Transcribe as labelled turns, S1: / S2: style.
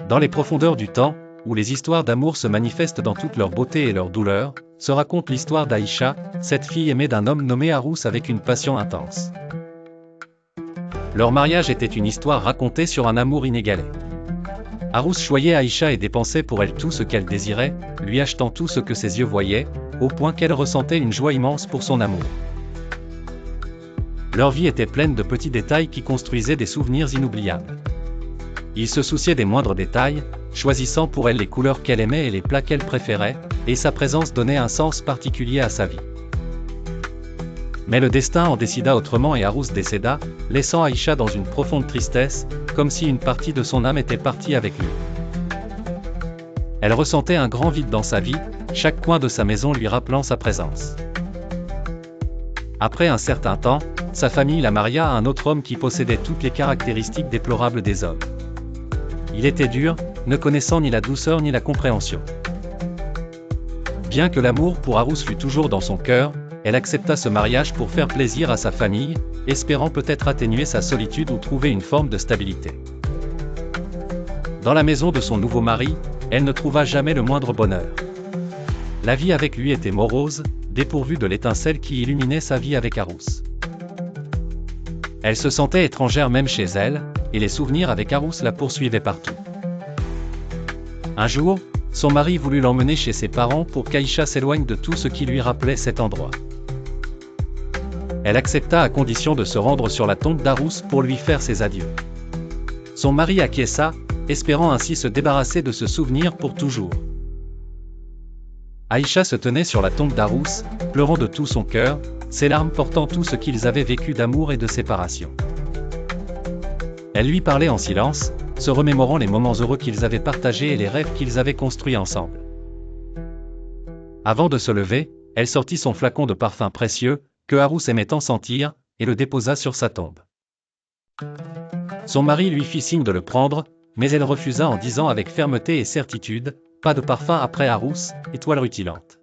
S1: Dans les profondeurs du temps, où les histoires d'amour se manifestent dans toute leur beauté et leur douleur, se raconte l'histoire d'Aïcha, cette fille aimée d'un homme nommé Harous avec une passion intense. Leur mariage était une histoire racontée sur un amour inégalé. Harous choyait Aïcha et dépensait pour elle tout ce qu'elle désirait, lui achetant tout ce que ses yeux voyaient, au point qu'elle ressentait une joie immense pour son amour. Leur vie était pleine de petits détails qui construisaient des souvenirs inoubliables. Il se souciait des moindres détails, choisissant pour elle les couleurs qu'elle aimait et les plats qu'elle préférait, et sa présence donnait un sens particulier à sa vie. Mais le destin en décida autrement et Harous décéda, laissant Aïcha dans une profonde tristesse, comme si une partie de son âme était partie avec lui. Elle ressentait un grand vide dans sa vie, chaque coin de sa maison lui rappelant sa présence. Après un certain temps, sa famille la maria à un autre homme qui possédait toutes les caractéristiques déplorables des hommes. Il était dur, ne connaissant ni la douceur ni la compréhension. Bien que l'amour pour Harous fût toujours dans son cœur, elle accepta ce mariage pour faire plaisir à sa famille, espérant peut-être atténuer sa solitude ou trouver une forme de stabilité. Dans la maison de son nouveau mari, elle ne trouva jamais le moindre bonheur. La vie avec lui était morose, dépourvue de l'étincelle qui illuminait sa vie avec Harous. Elle se sentait étrangère même chez elle, et les souvenirs avec Harous la poursuivaient partout. Un jour, son mari voulut l'emmener chez ses parents pour qu'Aïcha s'éloigne de tout ce qui lui rappelait cet endroit. Elle accepta à condition de se rendre sur la tombe d'Harous pour lui faire ses adieux. Son mari acquiesça, espérant ainsi se débarrasser de ce souvenir pour toujours. Aïcha se tenait sur la tombe d'Harous, pleurant de tout son cœur, ses larmes portant tout ce qu'ils avaient vécu d'amour et de séparation. Elle lui parlait en silence, se remémorant les moments heureux qu'ils avaient partagés et les rêves qu'ils avaient construits ensemble. Avant de se lever, elle sortit son flacon de parfum précieux, que Harous aimait tant sentir, et le déposa sur sa tombe. Son mari lui fit signe de le prendre, mais elle refusa en disant avec fermeté et certitude, « Pas de parfum après Harous, étoile rutilante. »